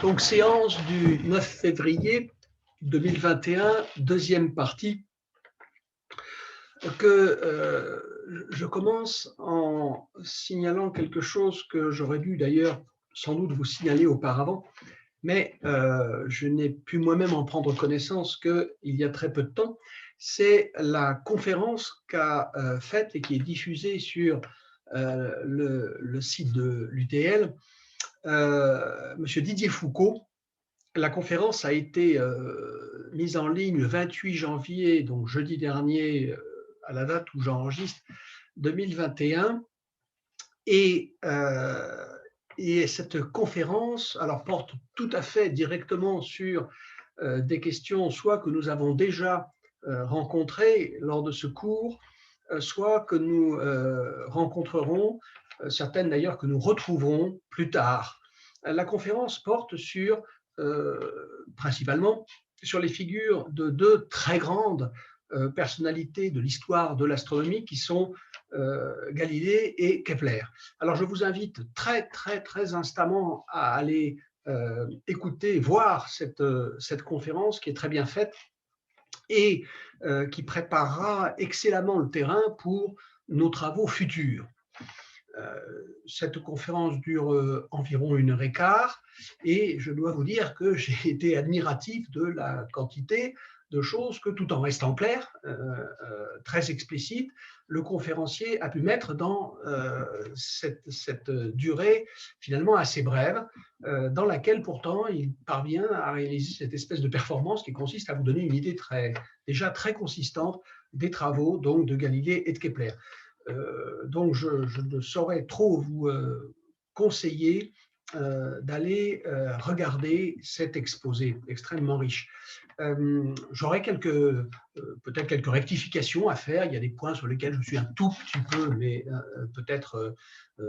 Donc, séance du 9 février 2021, deuxième partie, je commence en signalant quelque chose que j'aurais dû d'ailleurs sans doute vous signaler auparavant, mais je n'ai pu moi-même en prendre connaissance qu'il y a très peu de temps. C'est la conférence qu'a faite et qui est diffusée sur le site de l'UTL, Monsieur Didier Foucault. La conférence a été mise en ligne le 28 janvier, donc jeudi dernier, à la date où j'enregistre, 2021. Et cette conférence porte tout à fait directement sur des questions soit que nous avons déjà rencontrées lors de ce cours, soit que nous rencontrerons, certaines d'ailleurs que nous retrouverons plus tard. La conférence porte principalement sur les figures de deux très grandes personnalités de l'histoire de l'astronomie qui sont Galilée et Kepler. Alors je vous invite très instamment à aller écouter, voir cette conférence qui est très bien faite et qui préparera excellemment le terrain pour nos travaux futurs. Cette conférence dure environ 1h15 et je dois vous dire que j'ai été admiratif de la quantité de choses que, tout en restant clair, très explicite, le conférencier a pu mettre dans cette durée finalement assez brève, dans laquelle pourtant il parvient à réaliser cette espèce de performance qui consiste à vous donner une idée déjà très consistante des travaux donc, de Galilée et de Kepler. Donc je ne saurais trop vous conseiller d'aller regarder cet exposé extrêmement riche. J'aurais peut-être quelques rectifications à faire. Il y a des points sur lesquels je suis un tout petit peu, mais peut-être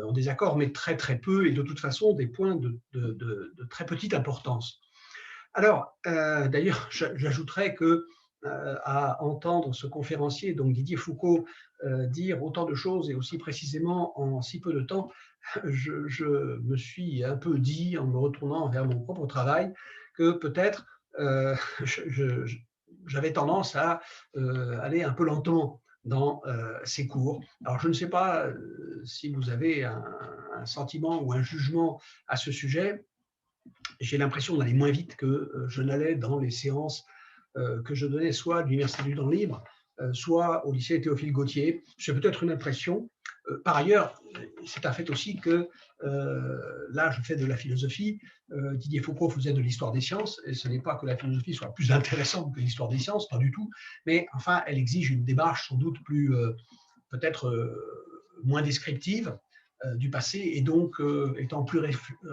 en désaccord, mais très peu, et de toute façon des points de très petite importance. Alors, d'ailleurs, j'ajouterais que à entendre ce conférencier, donc Didier Foucault, dire autant de choses et aussi précisément en si peu de temps, je me suis un peu dit, en me retournant vers mon propre travail, que peut-être j'avais tendance à aller un peu lentement dans ces cours. Alors, je ne sais pas si vous avez un sentiment ou un jugement à ce sujet. J'ai l'impression d'aller moins vite que je n'allais dans les séances que je donnais soit à l'Université du Temps Libre, soit au lycée Théophile Gautier. C'est peut-être une impression. Par ailleurs, c'est un fait aussi que là, je fais de la philosophie. Didier Foucault faisait de l'histoire des sciences, et ce n'est pas que la philosophie soit plus intéressante que l'histoire des sciences, pas du tout, mais enfin, elle exige une démarche sans doute peut-être moins descriptive du passé, et donc étant plus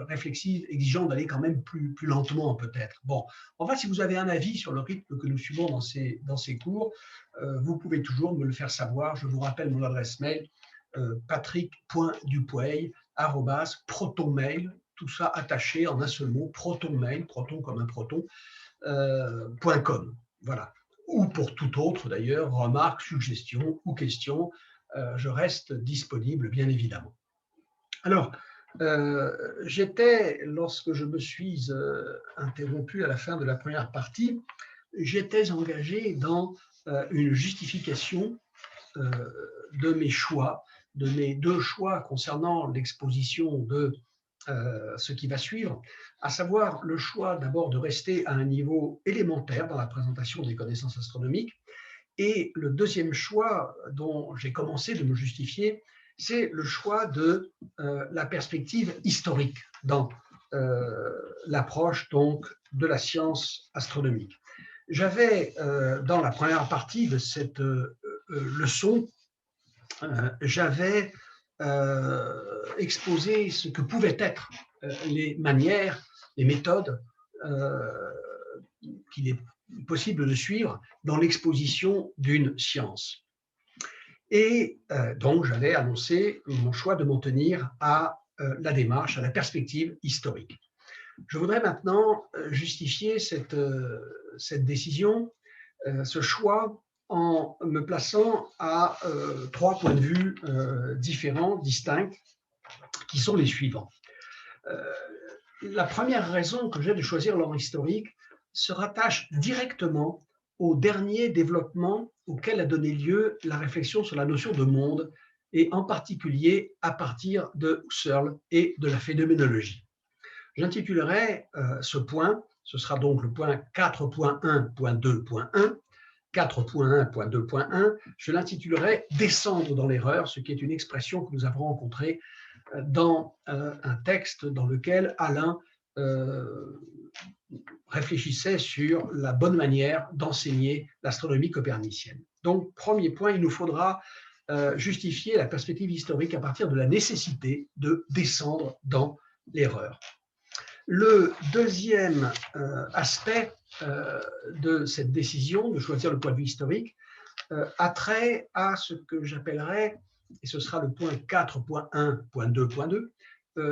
réflexive, exigeant d'aller quand même plus lentement peut-être. Bon, enfin, si vous avez un avis sur le rythme que nous suivons dans ces cours, vous pouvez toujours me le faire savoir. Je vous rappelle mon adresse mail, patrick.dupuey@protonmail, tout ça attaché en un seul mot, protonmail, proton comme un proton, .com. Voilà. Ou pour tout autre d'ailleurs, remarques, suggestions ou questions, je reste disponible bien évidemment. Alors, lorsque je me suis interrompu à la fin de la première partie, j'étais engagé dans une justification de mes choix, de mes deux choix concernant l'exposition de ce qui va suivre, à savoir le choix d'abord de rester à un niveau élémentaire dans la présentation des connaissances astronomiques, et le deuxième choix dont j'ai commencé de me justifier, c'est le choix de la perspective historique dans l'approche donc de la science astronomique. J'avais, dans la première partie de cette leçon, j'avais exposé ce que pouvaient être les manières, les méthodes qu'il est possible de suivre dans l'exposition d'une science. Et donc, j'avais annoncé mon choix de m'en tenir à la démarche, à la perspective historique. Je voudrais maintenant justifier cette décision, ce choix, en me plaçant à trois points de vue différents, distincts, qui sont les suivants. la première raison que j'ai de choisir l'ordre historique se rattache directement au dernier développement auquel a donné lieu la réflexion sur la notion de monde, et en particulier à partir de Husserl et de la phénoménologie. J'intitulerai ce point, ce sera donc le point 4.1.2.1, 4.1.2.1, je l'intitulerai « Descendre dans l'erreur », ce qui est une expression que nous avons rencontrée dans un texte dans lequel Alain réfléchissait sur la bonne manière d'enseigner l'astronomie copernicienne. Donc, premier point, il nous faudra justifier la perspective historique à partir de la nécessité de descendre dans l'erreur. Le deuxième aspect de cette décision de choisir le point de vue historique a trait à ce que j'appellerais, et ce sera le point 4.1.2.2,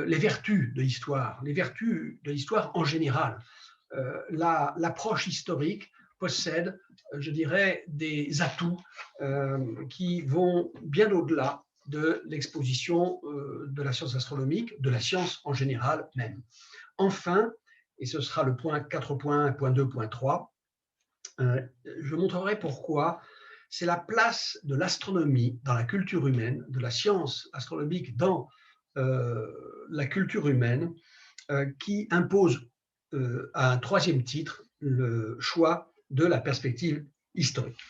les vertus de l'histoire, en général. L'approche historique possède, je dirais, des atouts qui vont bien au-delà de l'exposition de la science astronomique, de la science en général même. Enfin, et ce sera le point 4.1.2.3, je montrerai pourquoi c'est la place de l'astronomie dans la culture humaine, de la science astronomique dans la culture humaine, qui impose à un troisième titre le choix de la perspective historique.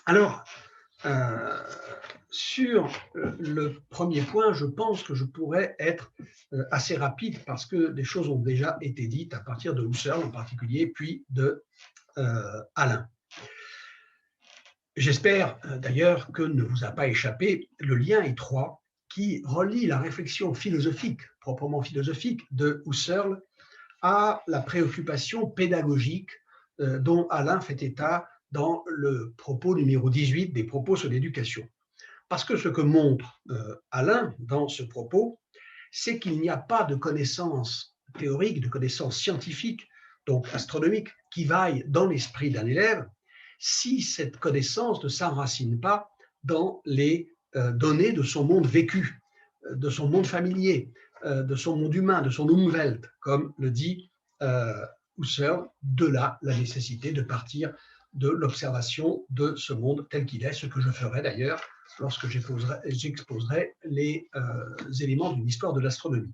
Alors, sur le premier point, je pense que je pourrais être assez rapide parce que des choses ont déjà été dites à partir de Husserl en particulier, puis de Alain. J'espère d'ailleurs que ne vous a pas échappé le lien étroit qui relie la réflexion philosophique, proprement philosophique, de Husserl à la préoccupation pédagogique dont Alain fait état dans le propos numéro 18 des propos sur l'éducation. Parce que ce que montre Alain dans ce propos, c'est qu'il n'y a pas de connaissances théoriques, de connaissances scientifiques, donc astronomiques, qui vaillent dans l'esprit d'un élève, si cette connaissance ne s'enracine pas dans les données de son monde vécu, de son monde familier, de son monde humain, de son Umwelt, comme le dit Husserl, de là la nécessité de partir de l'observation de ce monde tel qu'il est, ce que je ferai d'ailleurs lorsque j'exposerai les éléments d'une histoire de l'astronomie.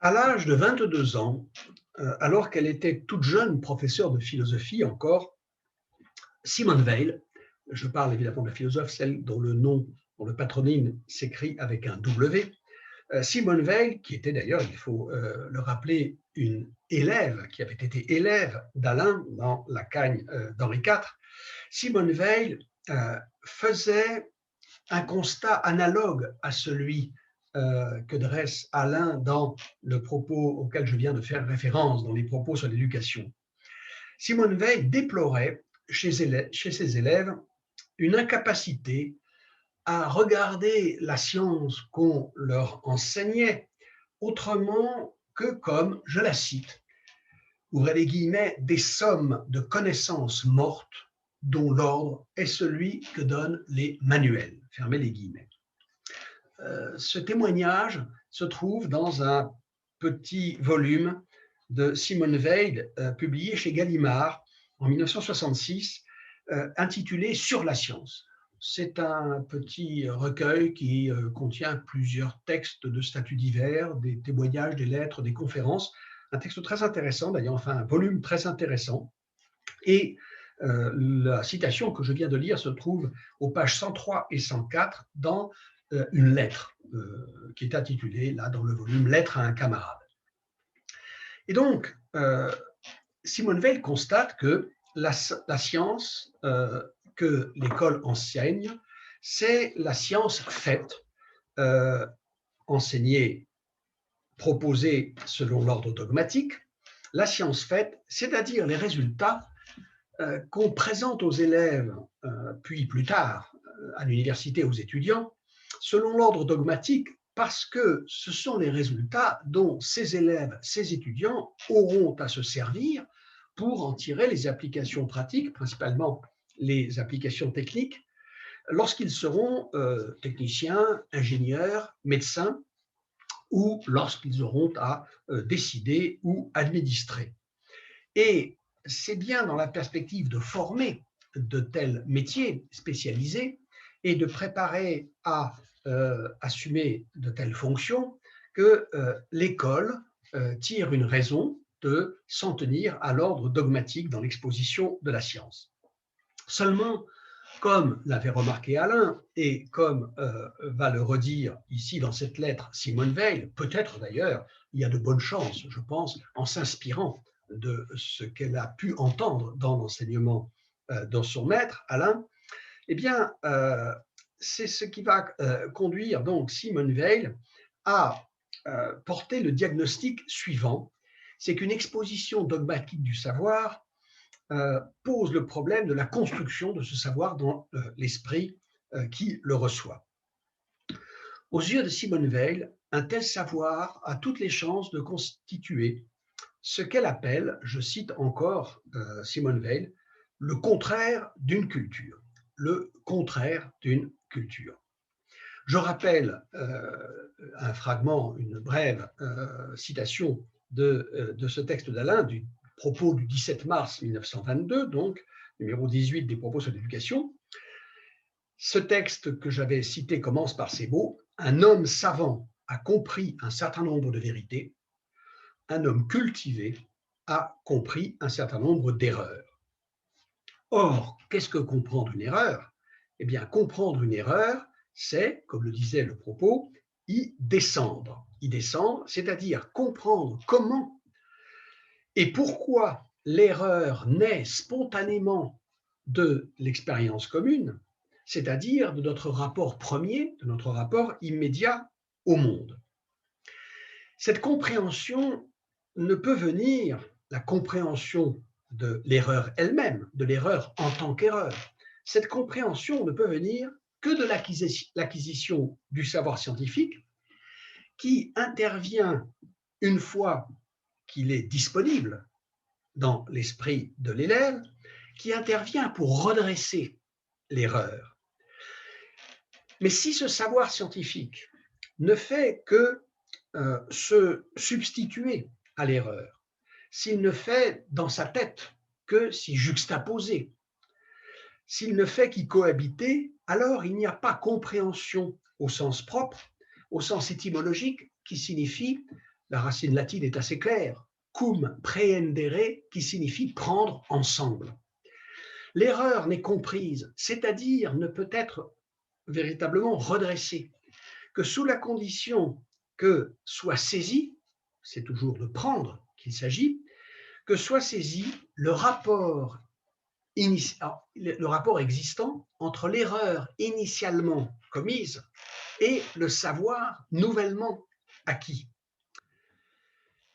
À l'âge de 22 ans, alors qu'elle était toute jeune professeure de philosophie encore, Simone Weil, je parle évidemment de la philosophe, celle dont le nom, dont le patronyme s'écrit avec un W, Simone Weil, qui était d'ailleurs, il faut le rappeler, une élève, qui avait été élève d'Alain dans la Cagne d'Henri IV, Simone Weil faisait un constat analogue à celui que dresse Alain dans le propos auquel je viens de faire référence, dans les propos sur l'éducation. Simone Weil déplorait chez ses élèves une incapacité à regarder la science qu'on leur enseignait autrement que comme, je la cite, ouvrez les guillemets, des sommes de connaissances mortes dont l'ordre est celui que donnent les manuels, fermez les guillemets. Ce témoignage se trouve dans un petit volume de Simone Weil, publié chez Gallimard en 1966, intitulé « Sur la science ». C'est un petit recueil qui contient plusieurs textes de statuts divers, des témoignages, des lettres, des conférences. Un texte très intéressant d'ailleurs, enfin un volume très intéressant. Et la citation que je viens de lire se trouve aux pages 103 et 104 dans une lettre qui est intitulée, là dans le volume, « Lettre à un camarade ». Et donc, Simone Weil constate que la science que l'école enseigne, c'est la science faite, enseignée, proposée selon l'ordre dogmatique, la science faite, c'est-à-dire les résultats qu'on présente aux élèves, puis plus tard à l'université aux étudiants, selon l'ordre dogmatique, parce que ce sont les résultats dont ces élèves, ces étudiants auront à se servir pour en tirer les applications pratiques, principalement les applications techniques, lorsqu'ils seront techniciens, ingénieurs, médecins, ou lorsqu'ils auront à décider ou administrer. Et c'est bien dans la perspective de former de tels métiers spécialisés et de préparer à assumer de telles fonctions que l'école tire une raison de s'en tenir à l'ordre dogmatique dans l'exposition de la science. Seulement, comme l'avait remarqué Alain, et comme va le redire ici dans cette lettre Simone Weil, peut-être d'ailleurs, il y a de bonnes chances, je pense, en s'inspirant de ce qu'elle a pu entendre dans l'enseignement de son maître, Alain, eh bien, c'est ce qui va conduire donc Simone Weil à porter le diagnostic suivant, c'est qu'une exposition dogmatique du savoir pose le problème de la construction de ce savoir dans l'esprit qui le reçoit. Aux yeux de Simone Weil, un tel savoir a toutes les chances de constituer ce qu'elle appelle, je cite encore Simone Weil, le contraire d'une culture. Le contraire d'une culture. Je rappelle un fragment, une brève citation de ce texte d'Alain, du propos du 17 mars 1922, donc numéro 18 des propos sur l'éducation. Ce texte que j'avais cité commence par ces mots: « Un homme savant a compris un certain nombre de vérités, un homme cultivé a compris un certain nombre d'erreurs. » Or, qu'est-ce que comprendre une erreur? Eh bien, comprendre une erreur, c'est, comme le disait le propos, y descendre. Y descendre, c'est-à-dire comprendre comment et pourquoi l'erreur naît spontanément de l'expérience commune, c'est-à-dire de notre rapport premier, de notre rapport immédiat au monde. Cette compréhension ne peut venir, la compréhension de l'erreur elle-même, de l'erreur en tant qu'erreur, cette compréhension ne peut venir que de l'acquisition du savoir scientifique qui intervient une fois qu'il est disponible dans l'esprit de l'élève, qui intervient pour redresser l'erreur. Mais si ce savoir scientifique ne fait que se substituer à l'erreur, s'il ne fait dans sa tête que s'y juxtaposer, s'il ne fait qu'y cohabiter, alors il n'y a pas compréhension au sens propre, au sens étymologique, qui signifie, la racine latine est assez claire, cum prehendere, qui signifie prendre ensemble. L'erreur n'est comprise, c'est-à-dire ne peut être véritablement redressée, que sous la condition que soit saisi, c'est toujours de prendre qu'il s'agit, que soit saisi le rapport existant entre l'erreur initialement commise et le savoir nouvellement acquis.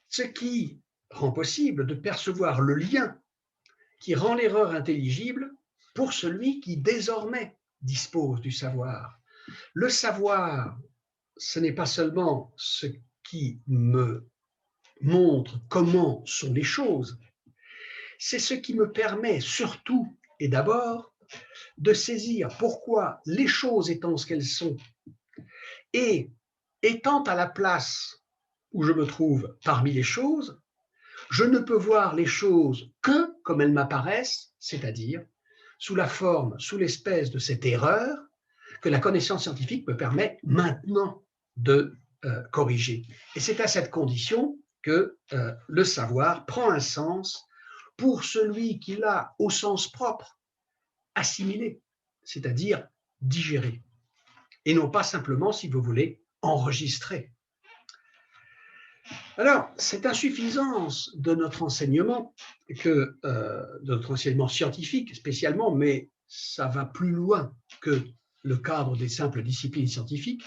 Ce qui rend possible de percevoir le lien qui rend l'erreur intelligible pour celui qui désormais dispose du savoir. Le savoir, ce n'est pas seulement ce qui me montre comment sont les choses, c'est ce qui me permet surtout et d'abord de saisir pourquoi les choses étant ce qu'elles sont et étant à la place où je me trouve parmi les choses, je ne peux voir les choses que comme elles m'apparaissent, c'est-à-dire sous la forme, sous l'espèce de cette erreur que la connaissance scientifique me permet maintenant de corriger. Et c'est à cette condition que le savoir prend un sens pour celui qui l'a au sens propre assimilé, c'est-à-dire digéré, et non pas simplement, si vous voulez, enregistré. Alors, cette insuffisance de notre enseignement, de notre enseignement scientifique spécialement, mais ça va plus loin que le cadre des simples disciplines scientifiques,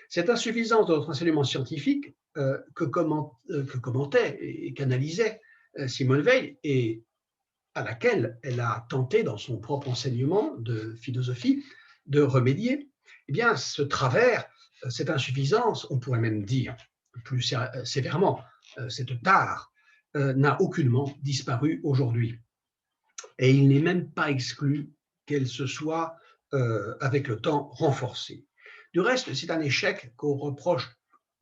cette insuffisance de notre enseignement scientifique que commentait et qu'analysait Simone Weil et à laquelle elle a tenté dans son propre enseignement de philosophie de remédier, eh bien, ce travers, cette insuffisance, on pourrait même dire plus sévèrement, cette tare n'a aucunement disparu aujourd'hui. Et il n'est même pas exclu qu'elle se soit, avec le temps, renforcée. Du reste, c'est un échec qu'on reproche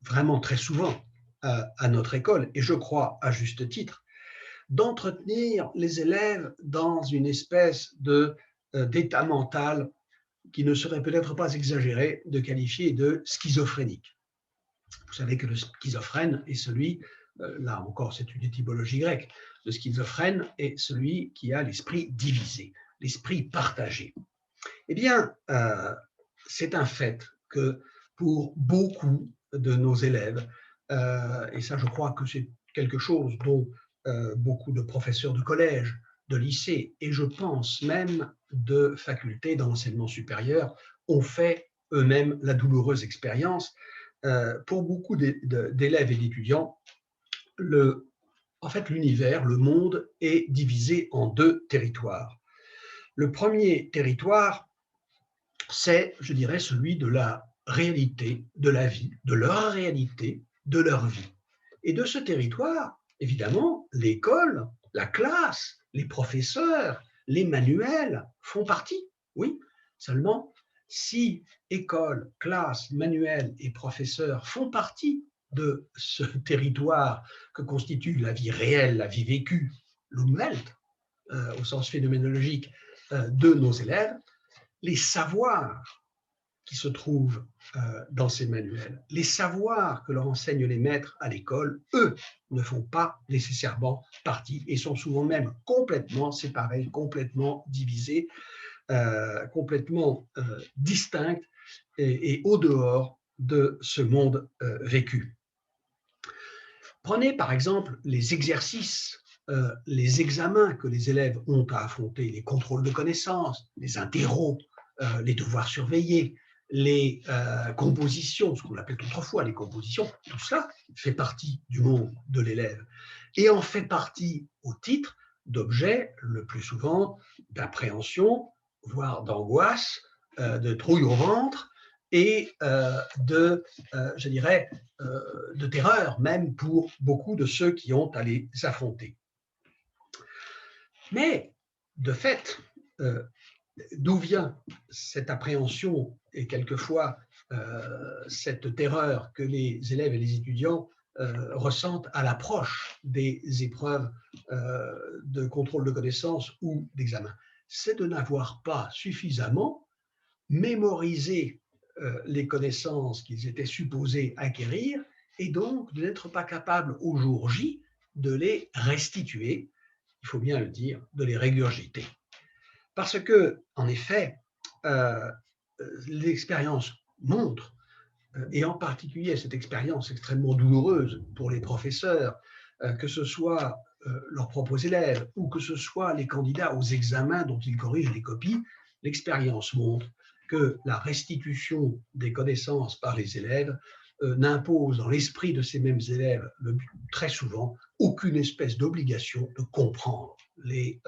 vraiment très souvent à notre école, et je crois à juste titre, d'entretenir les élèves dans une espèce d'état mental qui ne serait peut-être pas exagéré de qualifier de schizophrénique. Vous savez que le schizophrène est celui, là encore c'est une étymologie grecque, le schizophrène est celui qui a l'esprit divisé, l'esprit partagé. Eh bien, c'est un fait que pour beaucoup de nos élèves, et ça je crois que c'est quelque chose dont beaucoup de professeurs de collège, de lycée et je pense même de facultés dans l'enseignement supérieur ont fait eux-mêmes la douloureuse expérience. Pour beaucoup d'élèves et d'étudiants, en fait l'univers, le monde est divisé en deux territoires. Le premier territoire, c'est, je dirais, celui de la réalité, de la vie, de leur réalité, de leur vie. Et de ce territoire, évidemment, l'école, la classe, les professeurs, les manuels font partie, oui. Seulement, si école, classe, manuel et professeurs font partie de ce territoire que constitue la vie réelle, la vie vécue, l'Umwelt, au sens phénoménologique de nos élèves, les savoirs qui se trouvent dans ces manuels, les savoirs que leur enseignent les maîtres à l'école, eux, ne font pas nécessairement partie et sont souvent même complètement séparés, complètement divisés, complètement distincts et au dehors de ce monde vécu. Prenez par exemple les exercices, les examens que les élèves ont à affronter, les contrôles de connaissances, les interros, les devoirs surveillés, les compositions, ce qu'on appelait autrefois les compositions, tout cela fait partie du monde de l'élève et en fait partie au titre d'objets, le plus souvent, d'appréhension, voire d'angoisse, de trouille au ventre et je dirais, de terreur, même pour beaucoup de ceux qui ont à les affronter. Mais, de fait, d'où vient cette appréhension et quelquefois cette terreur que les élèves et les étudiants ressentent à l'approche des épreuves de contrôle de connaissances ou d'examen? C'est de n'avoir pas suffisamment mémorisé les connaissances qu'ils étaient supposés acquérir et donc de n'être pas capables au jour J de les restituer, il faut bien le dire, de les régurgiter. Parce que, en effet, l'expérience montre, et en particulier cette expérience extrêmement douloureuse pour les professeurs, que ce soit leurs propres élèves ou que ce soit les candidats aux examens dont ils corrigent les copies, l'expérience montre que la restitution des connaissances par les élèves n'impose dans l'esprit de ces mêmes élèves très souvent aucune espèce d'obligation de comprendre les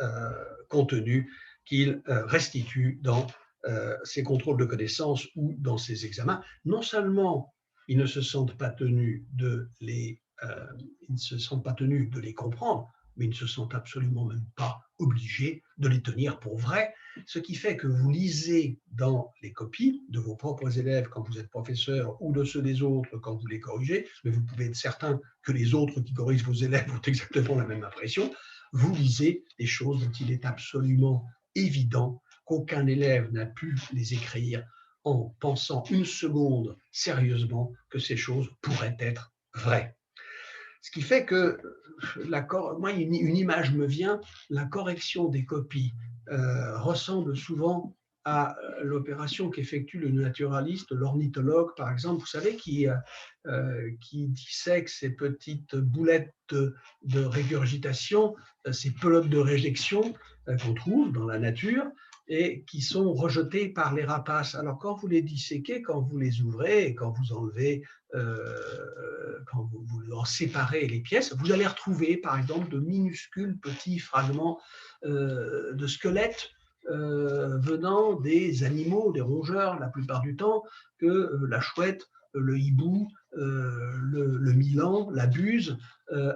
contenus qu'ils restituent dans ces contrôles de connaissances ou dans ces examens. Non seulement ils ne se sentent pas tenus de les comprendre, mais ils ne se sentent absolument même pas obligés de les tenir pour vrais, ce qui fait que vous lisez dans les copies de vos propres élèves quand vous êtes professeur ou de ceux des autres quand vous les corrigez, mais vous pouvez être certain que les autres qui corrigent vos élèves ont exactement la même impression, vous lisez des choses dont il est absolument évident qu'aucun élève n'a pu les écrire en pensant une seconde sérieusement que ces choses pourraient être vraies. Ce qui fait que, moi, une image me vient, la correction des copies ressemble souvent à l'opération qu'effectue le naturaliste, l'ornithologue, par exemple, vous savez, qui dissèque ces petites boulettes de régurgitation, ces pelotes de réjection qu'on trouve dans la nature, et qui sont rejetées par les rapaces. Alors, quand vous les disséquez, quand vous les ouvrez, et quand vous enlevez, quand vous en séparez les pièces, vous allez retrouver, par exemple, de minuscules petits fragments de squelettes venant des animaux, des rongeurs, la plupart du temps, que la chouette, le hibou, le milan, la buse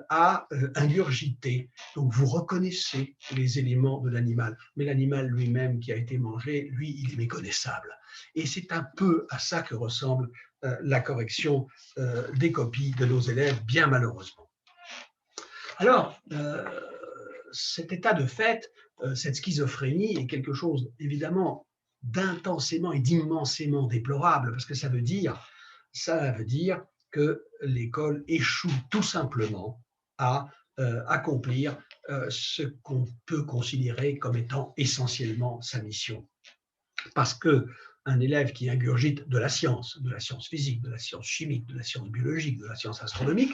a ingurgité. Donc vous reconnaissez les éléments de l'animal, mais l'animal lui-même qui a été mangé, lui, il est méconnaissable. Et c'est un peu à ça que ressemble la correction des copies de nos élèves, bien malheureusement. Alors, cet état de fait, cette schizophrénie est quelque chose évidemment d'intensément et d'immensément déplorable, parce que ça veut dire que l'école échoue tout simplement à accomplir ce qu'on peut considérer comme étant essentiellement sa mission. Parce qu'un élève qui ingurgite de la science physique, de la science chimique, de la science biologique, de la science astronomique,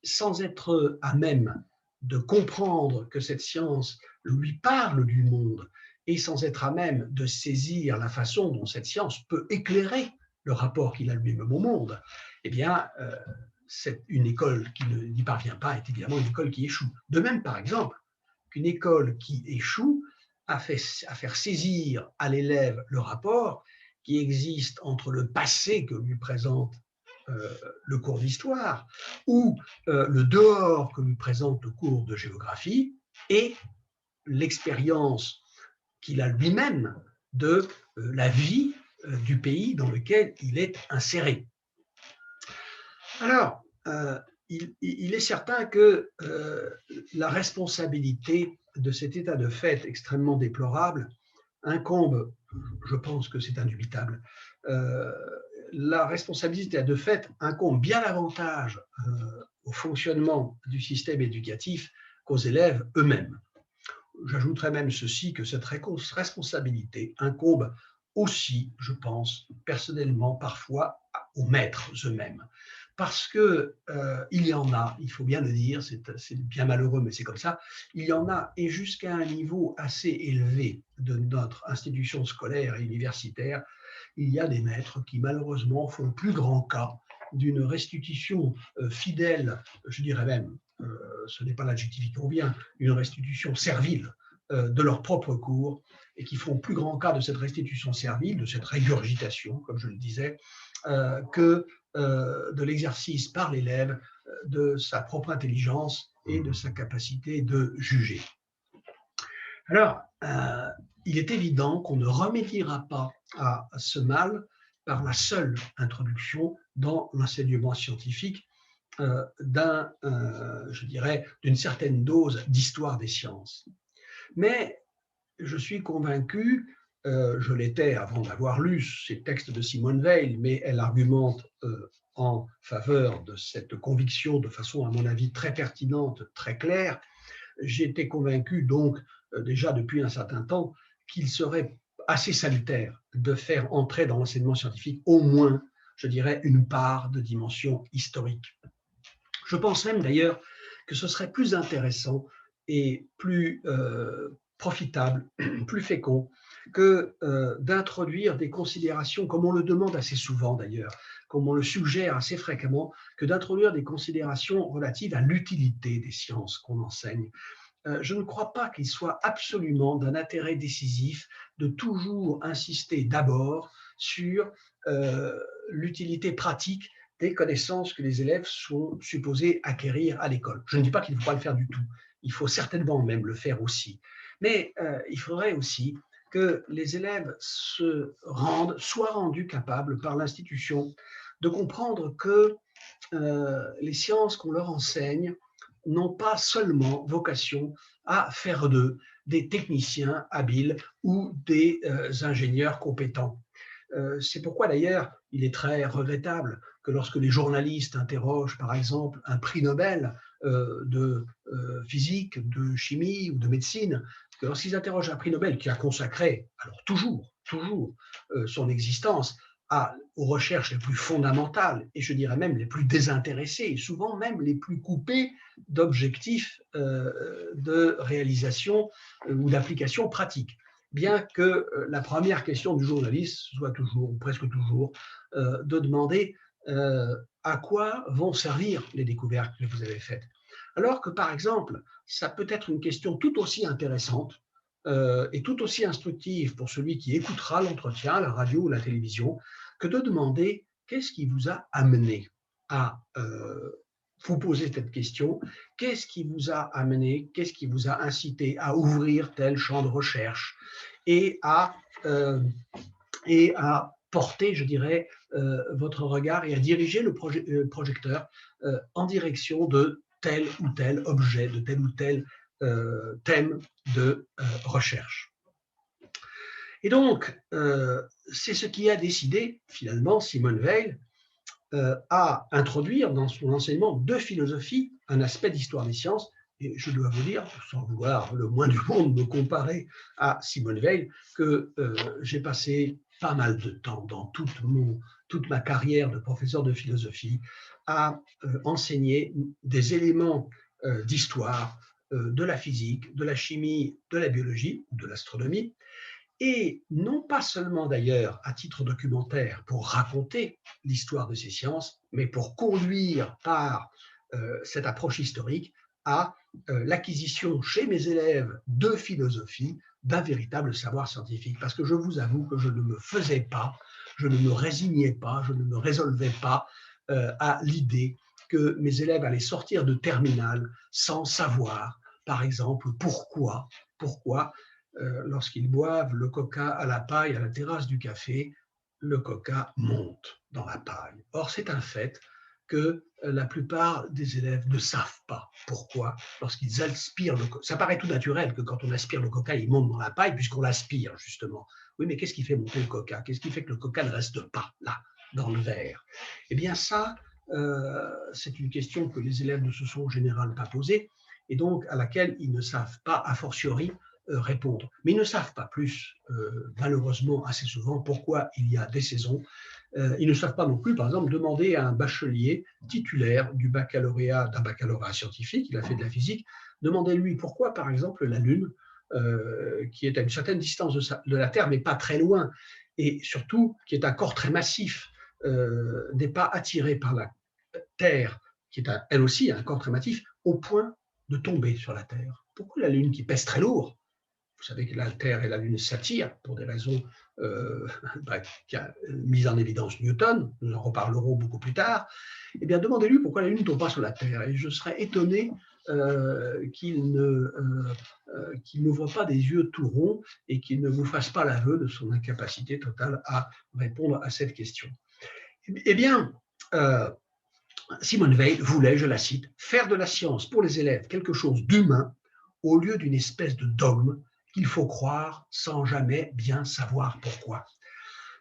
sans être à même de comprendre que cette science lui parle du monde et sans être à même de saisir la façon dont cette science peut éclairer le rapport qu'il a lui-même au monde, eh bien, une école qui n'y parvient pas est évidemment une école qui échoue. De même, par exemple, qu'une école qui échoue à faire saisir à l'élève le rapport qui existe entre le passé que lui présente le cours d'histoire ou le dehors que lui présente le cours de géographie et l'expérience qu'il a lui-même de la vie du pays dans lequel il est inséré. Alors, il est certain que la responsabilité de cet état de fait extrêmement déplorable incombe, je pense que c'est indubitable, la responsabilité de fait incombe bien davantage au fonctionnement du système éducatif qu'aux élèves eux-mêmes. J'ajouterais même ceci, que cette responsabilité incombe aussi, je pense, personnellement, parfois aux maîtres eux-mêmes. Parce que il y en a, il faut bien le dire, c'est bien malheureux, mais c'est comme ça, il y en a, et jusqu'à un niveau assez élevé de notre institution scolaire et universitaire, il y a des maîtres qui malheureusement font plus grand cas d'une restitution fidèle, je dirais même, ce n'est pas l'adjectif qui convient, une restitution servile de leur propre cours, et qui font plus grand cas de cette restitution servile, de cette régurgitation, comme je le disais, que de l'exercice par l'élève de sa propre intelligence et de sa capacité de juger. Alors, il est évident qu'on ne remédiera pas à ce mal par la seule introduction dans l'enseignement scientifique je dirais, d'une certaine dose d'histoire des sciences. Mais je suis convaincu, je l'étais avant d'avoir lu ces textes de Simone Weil, mais elle argumente en faveur de cette conviction de façon, à mon avis, très pertinente, très claire. J'étais convaincu donc déjà depuis un certain temps qu'il serait assez salutaire de faire entrer dans l'enseignement scientifique au moins, je dirais, une part de dimension historique. Je pense même d'ailleurs que ce serait plus intéressant et plus profitable, plus fécond, que d'introduire des considérations, comme on le demande assez souvent d'ailleurs, comme on le suggère assez fréquemment, que d'introduire des considérations relatives à l'utilité des sciences qu'on enseigne. Je ne crois pas qu'il soit absolument d'un intérêt décisif de toujours insister d'abord sur l'utilité pratique des connaissances que les élèves sont supposés acquérir à l'école. Je ne dis pas qu'il ne faut pas le faire du tout, il faut certainement même le faire aussi. Mais il faudrait aussi que les élèves soient rendus capables par l'institution de comprendre que les sciences qu'on leur enseigne n'ont pas seulement vocation à faire d'eux des techniciens habiles ou des ingénieurs compétents. C'est pourquoi d'ailleurs il est très regrettable que lorsque les journalistes interrogent par exemple un prix Nobel de physique, de chimie ou de médecine, que lorsqu'ils interrogent un prix Nobel qui a consacré, alors toujours son existence aux recherches les plus fondamentales et je dirais même les plus désintéressées et souvent même les plus coupées d'objectifs de réalisation ou d'application pratique. Bien que la première question du journaliste soit toujours, ou presque toujours, de demander à quoi vont servir les découvertes que vous avez faites. Alors que, par exemple, ça peut être une question tout aussi intéressante et tout aussi instructive pour celui qui écoutera l'entretien, la radio ou la télévision, que de demander qu'est-ce qui vous a amené à vous poser cette question, qu'est-ce qui vous a amené, qu'est-ce qui vous a incité à ouvrir tel champ de recherche et à porter, je dirais, votre regard et à diriger le projecteur en direction de tel ou tel objet, de tel ou tel thème de recherche. Et donc, c'est ce qui a décidé, finalement, Simone Weil à introduire dans son enseignement de philosophie un aspect d'histoire des sciences. Et je dois vous dire, sans vouloir le moins du monde me comparer à Simone Weil, que j'ai passé pas mal de temps dans toute ma carrière de professeur de philosophie à enseigner des éléments d'histoire, de la physique, de la chimie, de la biologie, de l'astronomie, et non pas seulement d'ailleurs à titre documentaire pour raconter l'histoire de ces sciences, mais pour conduire par cette approche historique à l'acquisition chez mes élèves de philosophie d'un véritable savoir scientifique. Parce que je vous avoue que je ne me faisais pas, je ne me résignais pas, je ne me résolvais pas à l'idée que mes élèves allaient sortir de terminale sans savoir, par exemple, pourquoi lorsqu'ils boivent le coca à la paille à la terrasse du café, le coca monte dans la paille. Or, c'est un fait que la plupart des élèves ne savent pas pourquoi, lorsqu'ils aspirent le coca. Ça paraît tout naturel que quand on aspire le coca, il monte dans la paille, puisqu'on l'aspire, justement. Oui, mais qu'est-ce qui fait monter le coca? Qu'est-ce qui fait que le coca ne reste pas là, dans le verre? Eh bien, ça, c'est une question que les élèves ne se sont en général pas posée, et donc à laquelle ils ne savent pas, a fortiori, répondre. Mais ils ne savent pas plus, malheureusement, assez souvent, pourquoi il y a des saisons. Ils ne savent pas non plus, par exemple, demander à un bachelier titulaire d'un baccalauréat scientifique, il a fait de la physique, demandez-lui pourquoi, par exemple, la Lune, qui est à une certaine distance de la Terre, mais pas très loin, et surtout qui est un corps très massif, n'est pas attirée par la Terre, qui est elle aussi un corps très massif, au point de tomber sur la Terre. Pourquoi la Lune, qui pèse très lourd, vous savez que la Terre et la Lune s'attirent pour des raisons qu'a mis en évidence Newton, nous en reparlerons beaucoup plus tard, eh bien demandez-lui pourquoi la Lune ne tombe pas sur la Terre. Et je serais étonné qu'il n'ouvre pas des yeux tout ronds et qu'il ne vous fasse pas l'aveu de son incapacité totale à répondre à cette question. Eh bien, Simone Weil voulait, je la cite, faire de la science pour les élèves quelque chose d'humain au lieu d'une espèce de dogme qu'il faut croire sans jamais bien savoir pourquoi.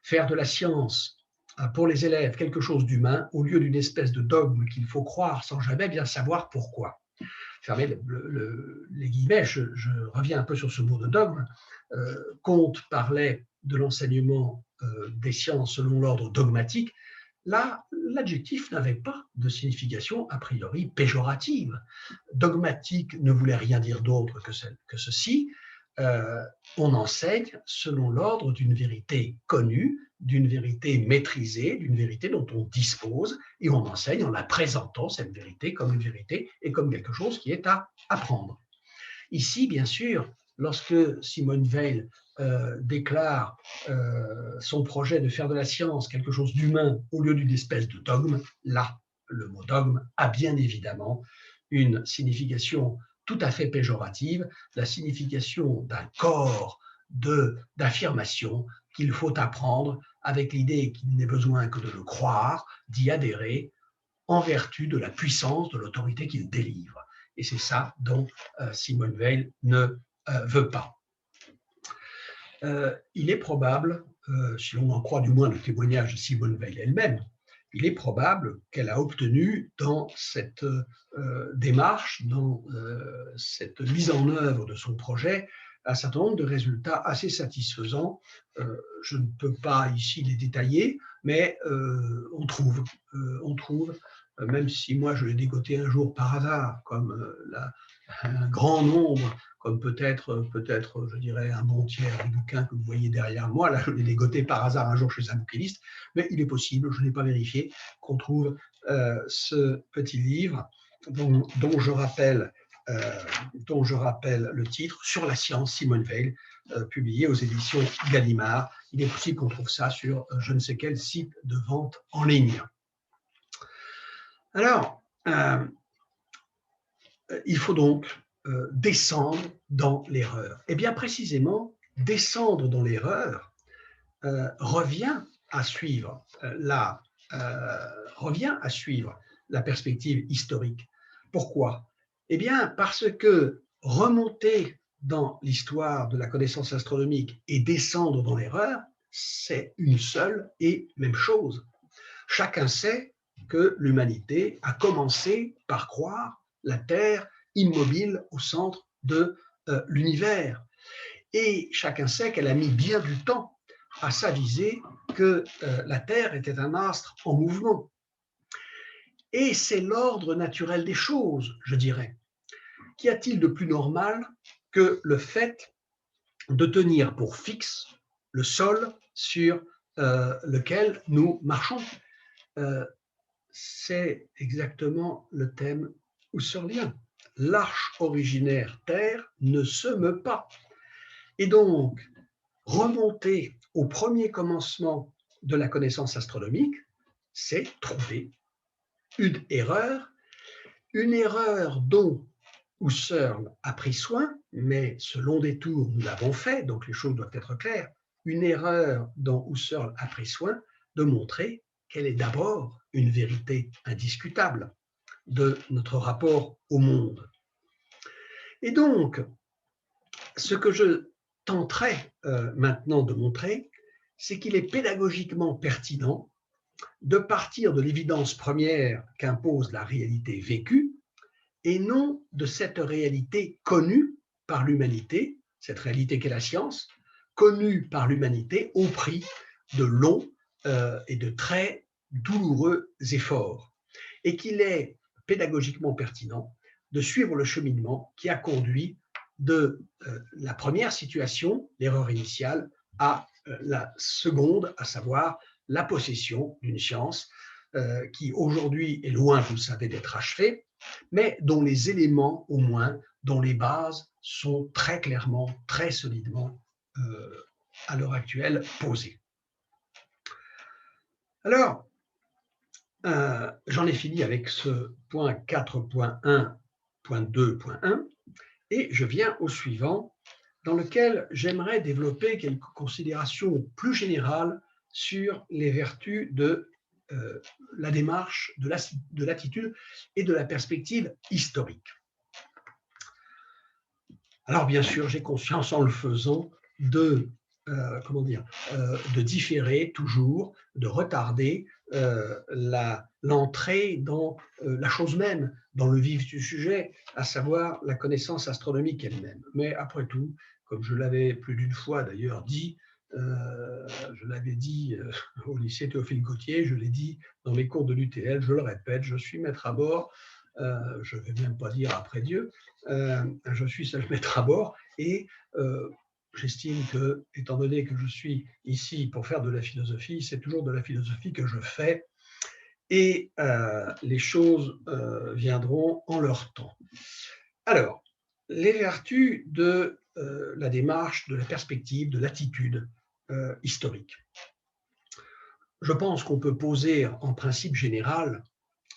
Faire de la science pour les élèves quelque chose d'humain au lieu d'une espèce de dogme qu'il faut croire sans jamais bien savoir pourquoi. Fermez les guillemets, je reviens un peu sur ce mot de dogme. Comte parlait de l'enseignement des sciences selon l'ordre dogmatique. Là, l'adjectif n'avait pas de signification a priori péjorative. Dogmatique ne voulait rien dire d'autre que ceci. On enseigne selon l'ordre d'une vérité connue, d'une vérité maîtrisée, d'une vérité dont on dispose, et on enseigne en la présentant, cette vérité, comme une vérité et comme quelque chose qui est à apprendre. Ici, bien sûr, lorsque Simone Weil déclare son projet de faire de la science quelque chose d'humain au lieu d'une espèce de dogme, là, le mot dogme a bien évidemment une signification tout à fait péjorative, la signification d'un corps d'affirmation qu'il faut apprendre avec l'idée qu'il n'est besoin que de le croire, d'y adhérer, en vertu de la puissance de l'autorité qu'il délivre. Et c'est ça dont Simone Weil ne veut pas. Il est probable, si l'on en croit du moins le témoignage de Simone Weil elle-même, il est probable qu'elle a obtenu dans cette démarche, dans cette mise en œuvre de son projet, un certain nombre de résultats assez satisfaisants. Je ne peux pas ici les détailler, mais on trouve, même si moi je l'ai dégoté un jour par hasard, comme un grand nombre, comme peut-être, je dirais, un bon tiers du bouquin que vous voyez derrière moi. Là, je l'ai dégoté par hasard un jour chez un bouquiniste, mais il est possible, je n'ai pas vérifié, qu'on trouve ce petit livre dont je rappelle le titre, Sur la science, Simone Weil, publié aux éditions Gallimard. Il est possible qu'on trouve ça sur je ne sais quel site de vente en ligne. Alors, il faut donc descendre dans l'erreur. Et bien précisément, descendre dans l'erreur revient à suivre revient à suivre la perspective historique. Pourquoi? Eh bien, parce que remonter dans l'histoire de la connaissance astronomique et descendre dans l'erreur, c'est une seule et même chose. Chacun sait que l'humanité a commencé par croire la Terre immobile au centre de l'univers. Et chacun sait qu'elle a mis bien du temps à s'aviser que la Terre était un astre en mouvement. Et c'est l'ordre naturel des choses, je dirais. Qu'y a-t-il de plus normal que le fait de tenir pour fixe le sol sur lequel nous marchons? C'est exactement le thème husserlien. L'arche originaire Terre ne se meut pas. Et donc, remonter au premier commencement de la connaissance astronomique, c'est trouver une erreur dont Husserl a pris soin, mais ce long détour, nous l'avons fait, donc les choses doivent être claires, une erreur dont Husserl a pris soin de montrer qu'elle est d'abord une vérité indiscutable de notre rapport au monde. Et donc, ce que je tenterai maintenant de montrer, c'est qu'il est pédagogiquement pertinent de partir de l'évidence première qu'impose la réalité vécue et non de cette réalité connue par l'humanité, cette réalité qu'est la science, connue par l'humanité au prix de longs et de très douloureux efforts, et qu'il est pédagogiquement pertinent de suivre le cheminement qui a conduit de la première situation, l'erreur initiale, à la seconde, à savoir la possession d'une science qui aujourd'hui est loin, vous le savez, d'être achevée, mais dont les éléments, au moins, dont les bases sont très clairement, très solidement, à l'heure actuelle, posées. Alors, j'en ai fini avec ce point 4.1.2.1 et je viens au suivant, dans lequel j'aimerais développer quelques considérations plus générales sur les vertus de la démarche, de l'attitude et de la perspective historique. Alors bien sûr, j'ai conscience en le faisant de différer toujours, de retarder l'entrée dans la chose même, dans le vif du sujet, à savoir la connaissance astronomique elle-même. Mais après tout, comme je l'avais plus d'une fois d'ailleurs dit, je l'avais dit au lycée Théophile Gautier, je l'ai dit dans mes cours de l'UTL, je le répète, je suis maître à bord, je ne vais même pas dire après Dieu, je suis seul maître à bord et j'estime que, étant donné que je suis ici pour faire de la philosophie, c'est toujours de la philosophie que je fais et les choses viendront en leur temps. Alors, les vertus de la démarche, de la perspective, de l'attitude historique. Je pense qu'on peut poser en principe général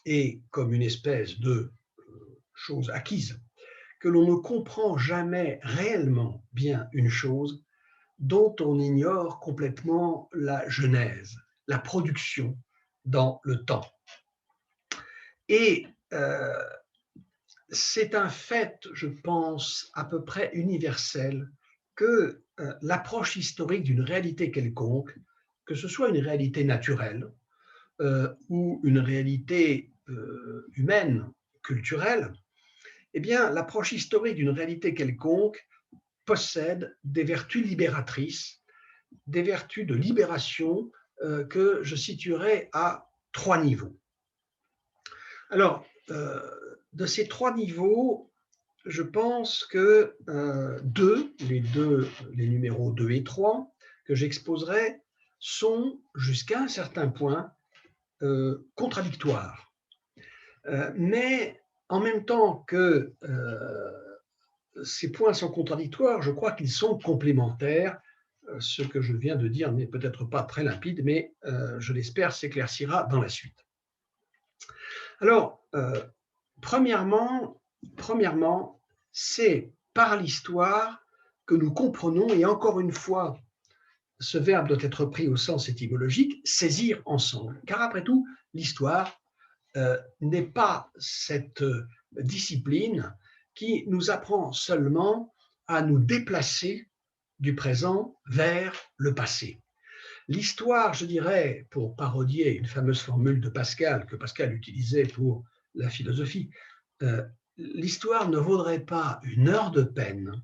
et comme une espèce de chose acquise, que l'on ne comprend jamais réellement bien une chose dont on ignore complètement la genèse, la production dans le temps. Et c'est un fait, je pense, à peu près universel que l'approche historique d'une réalité quelconque, que ce soit une réalité naturelle ou une réalité humaine, culturelle, eh bien, l'approche historique d'une réalité quelconque possède des vertus libératrices, des vertus de libération que je situerai à 3 niveaux. Alors, de ces 3 niveaux, je pense que les numéros 2 et 3 que j'exposerai sont jusqu'à un certain point contradictoires. Mais en même temps que ces points sont contradictoires, je crois qu'ils sont complémentaires. Ce que je viens de dire n'est peut-être pas très limpide, mais je l'espère s'éclaircira dans la suite. Alors, premièrement, c'est par l'histoire que nous comprenons, et encore une fois, ce verbe doit être pris au sens étymologique, saisir ensemble. Car après tout, l'histoire n'est pas cette discipline qui nous apprend seulement à nous déplacer du présent vers le passé. L'histoire, je dirais, pour parodier une fameuse formule de Pascal, que Pascal utilisait pour la philosophie, l'histoire ne vaudrait pas une heure de peine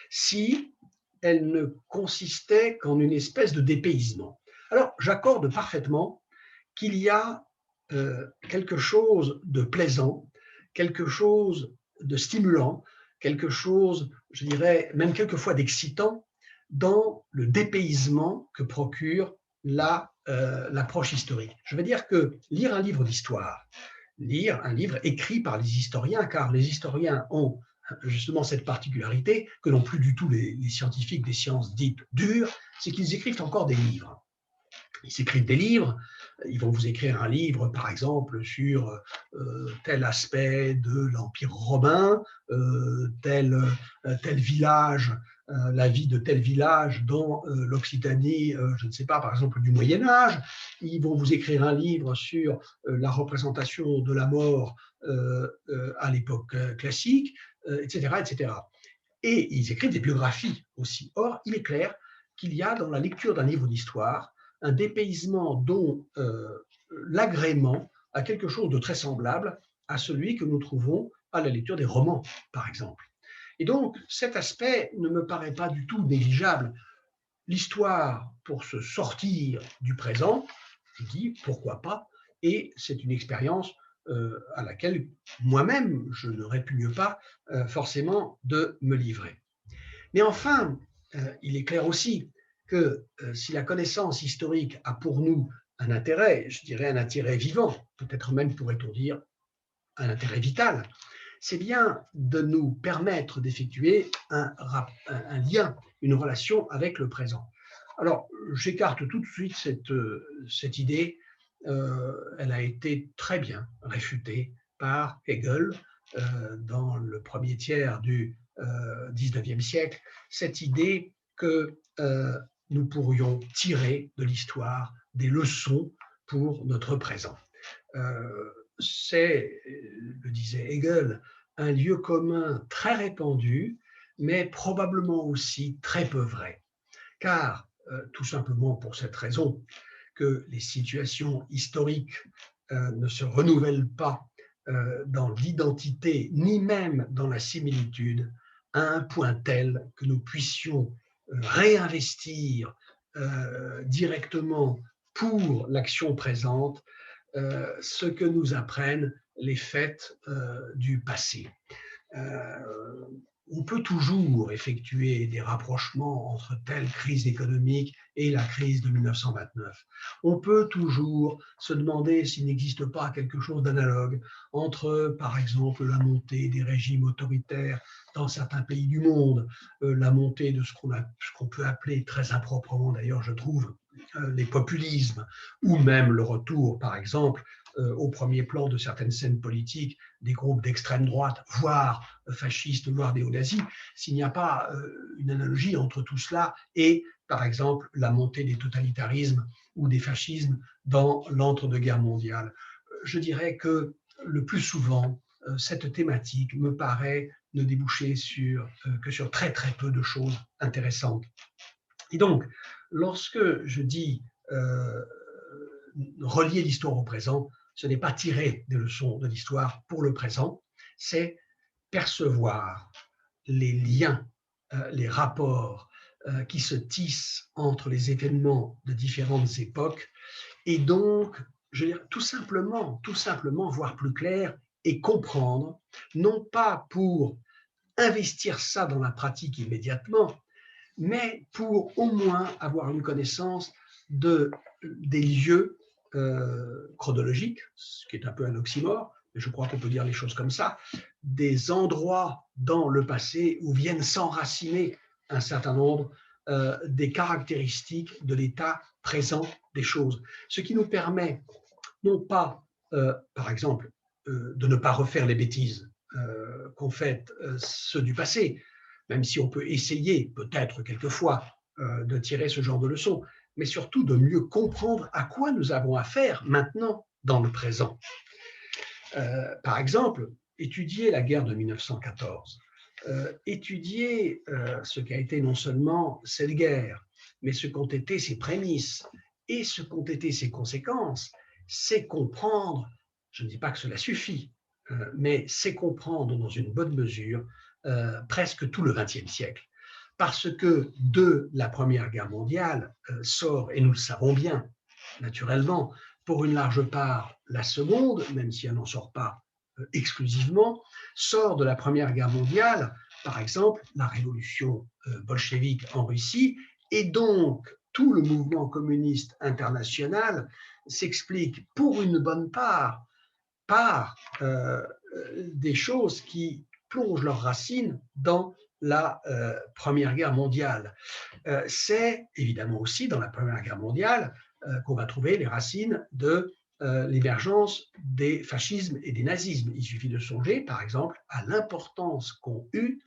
si elle ne consistait qu'en une espèce de dépaysement. Alors, j'accorde parfaitement qu'il y a quelque chose de plaisant, quelque chose de stimulant, quelque chose, je dirais, même quelquefois d'excitant dans le dépaysement que procure l'approche historique. Je veux dire que lire un livre d'histoire, lire un livre écrit par les historiens, car les historiens ont justement cette particularité que n'ont plus du tout les scientifiques des sciences dites dures, c'est qu'ils écrivent encore des livres. Ils écrivent des livres, ils vont vous écrire un livre, par exemple, sur tel aspect de l'Empire romain, tel village, la vie de tel village dans l'Occitanie, je ne sais pas, par exemple, du Moyen-Âge. Ils vont vous écrire un livre sur la représentation de la mort à l'époque classique, etc., etc. Et ils écrivent des biographies aussi. Or, il est clair qu'il y a dans la lecture d'un livre d'histoire un dépaysement dont l'agrément a quelque chose de très semblable à celui que nous trouvons à la lecture des romans, par exemple. Et donc, cet aspect ne me paraît pas du tout négligeable. L'histoire, pour se sortir du présent, je dis pourquoi pas, et c'est une expérience à laquelle moi-même je ne répugne pas forcément de me livrer. Mais enfin, il est clair aussi que si la connaissance historique a pour nous un intérêt, je dirais un intérêt vivant, peut-être même pourrait-on dire un intérêt vital, c'est bien de nous permettre d'effectuer un lien, une relation avec le présent. Alors, j'écarte tout de suite cette idée. Elle a été très bien réfutée par Hegel dans le premier tiers du XIXe siècle, cette idée que nous pourrions tirer de l'histoire des leçons pour notre présent. C'est, le disait Hegel, un lieu commun très répandu, mais probablement aussi très peu vrai. Car, tout simplement pour cette raison, que les situations historiques ne se renouvellent pas dans l'identité, ni même dans la similitude, à un point tel que nous puissions réinvestir directement pour l'action présente ce que nous apprennent les faits du passé. On peut toujours effectuer des rapprochements entre telle crise économique et la crise de 1929. On peut toujours se demander s'il n'existe pas quelque chose d'analogue entre, par exemple, la montée des régimes autoritaires dans certains pays du monde, la montée de ce qu'on peut appeler très improprement d'ailleurs, je trouve, les populismes, ou même le retour, par exemple, au premier plan de certaines scènes politiques des groupes d'extrême droite, voire fascistes, voire néo-nazis, s'il n'y a pas une analogie entre tout cela et, par exemple, la montée des totalitarismes ou des fascismes dans l'entre-deux-guerres mondiales. Je dirais que le plus souvent, cette thématique me paraît ne déboucher que sur très très peu de choses intéressantes. Et donc, lorsque je dis relier l'histoire au présent, ce n'est pas tirer des leçons de l'histoire pour le présent, c'est percevoir les liens, les rapports qui se tissent entre les événements de différentes époques et donc, je veux dire, tout simplement, voir plus clair et comprendre, non pas pour investir ça dans la pratique immédiatement, mais pour au moins avoir une connaissance des lieux chronologiques, ce qui est un peu un oxymore, mais je crois qu'on peut dire les choses comme ça, des endroits dans le passé où viennent s'enraciner un certain nombre des caractéristiques de l'état présent des choses. Ce qui nous permet, non pas, par exemple, de ne pas refaire les bêtises qu'ont faites ceux du passé, même si on peut essayer, peut-être quelquefois, de tirer ce genre de leçons, mais surtout de mieux comprendre à quoi nous avons affaire maintenant dans le présent. Par exemple, étudier la guerre de 1914, étudier ce qu'a été non seulement cette guerre, mais ce qu'ont été ses prémices et ce qu'ont été ses conséquences, c'est comprendre, je ne dis pas que cela suffit, mais c'est comprendre dans une bonne mesure presque tout le XXe siècle. Parce que de la Première Guerre mondiale sort, et nous le savons bien, naturellement, pour une large part, la seconde, même si elle n'en sort pas exclusivement, sort de la Première Guerre mondiale, par exemple, la révolution bolchevique en Russie, et donc tout le mouvement communiste international s'explique pour une bonne part par des choses qui plongent leurs racines dans la Première Guerre mondiale. C'est évidemment aussi dans la Première Guerre mondiale qu'on va trouver les racines de l'émergence des fascismes et des nazismes. Il suffit de songer, par exemple, à l'importance qu'ont eu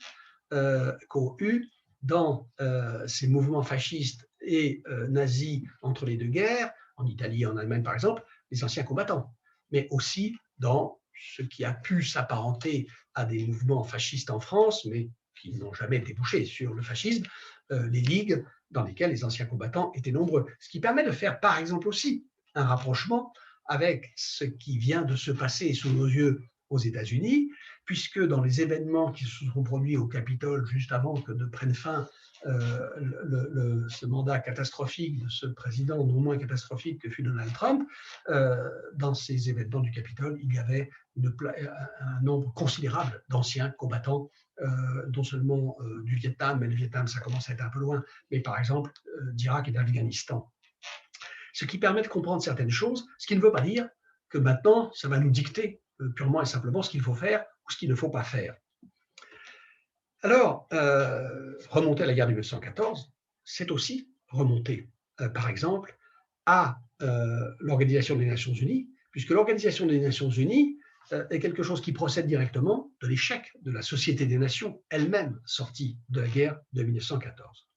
dans ces mouvements fascistes et nazis entre les deux guerres, en Italie et en Allemagne par exemple, les anciens combattants, mais aussi dans ce qui a pu s'apparenter à des mouvements fascistes en France, mais qui n'ont jamais débouché sur le fascisme, les ligues dans lesquelles les anciens combattants étaient nombreux. Ce qui permet de faire par exemple aussi un rapprochement avec ce qui vient de se passer sous nos yeux aux États-Unis, puisque dans les événements qui se sont produits au Capitole juste avant que ne prenne fin ce mandat catastrophique de ce président non moins catastrophique que fut Donald Trump, dans ces événements du Capitole, il y avait un nombre considérable d'anciens combattants, non seulement du Vietnam, mais le Vietnam ça commence à être un peu loin, mais par exemple d'Irak et d'Afghanistan. Ce qui permet de comprendre certaines choses, ce qui ne veut pas dire que maintenant ça va nous dicter purement et simplement ce qu'il faut faire ou ce qu'il ne faut pas faire. Alors, remonter à la guerre de 1914, c'est aussi remonter, par exemple, à l'Organisation des Nations Unies, puisque l'Organisation des Nations Unies est quelque chose qui procède directement de l'échec de la Société des Nations elle-même sortie de la guerre de 1914.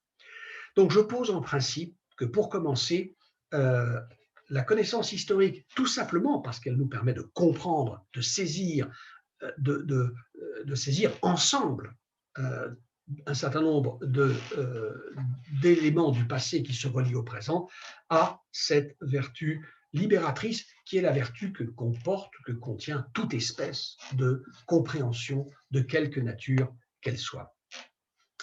Donc, je pose en principe que pour commencer, la connaissance historique, tout simplement parce qu'elle nous permet de comprendre, de saisir, de saisir ensemble un certain nombre d'éléments du passé qui se relient au présent, a cette vertu libératrice qui est la vertu que contient toute espèce de compréhension de quelque nature qu'elle soit.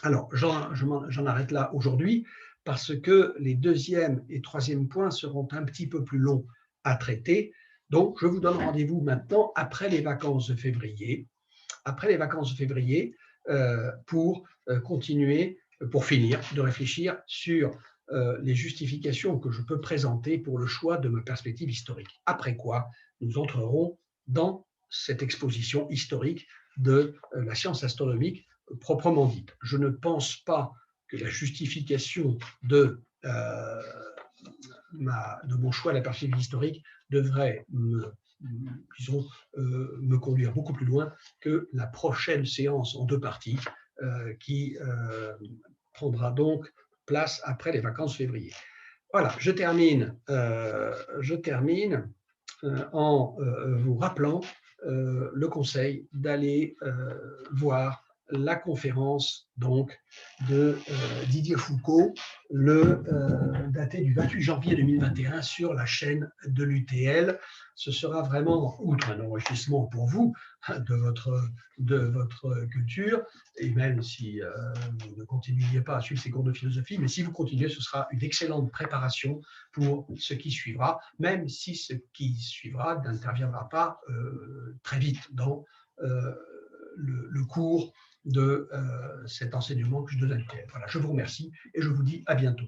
Alors, j'en arrête là aujourd'hui parce que les deuxième et troisième points seront un petit peu plus longs à traiter. Donc, je vous donne rendez-vous maintenant après les vacances de février. Après les vacances de février, pour continuer, pour finir de réfléchir sur les justifications que je peux présenter pour le choix de ma perspective historique. Après quoi, nous entrerons dans cette exposition historique de la science astronomique proprement dite. Je ne pense pas que la justification de mon choix de la perspective historique devrait me conduire beaucoup plus loin que la prochaine séance en deux parties qui prendra donc place après les vacances de février. Voilà, je termine en vous rappelant le conseil d'aller voir la conférence donc de Didier Foucault, datée du 28 janvier 2021 sur la chaîne de l'UTL. Ce sera vraiment, outre un enrichissement pour vous de votre culture, et même si vous ne continuiez pas à suivre ces cours de philosophie, mais si vous continuez, ce sera une excellente préparation pour ce qui suivra, même si ce qui suivra n'interviendra pas très vite dans le cours de cet enseignement que je donne à l'UTL. Voilà, je vous remercie et je vous dis à bientôt.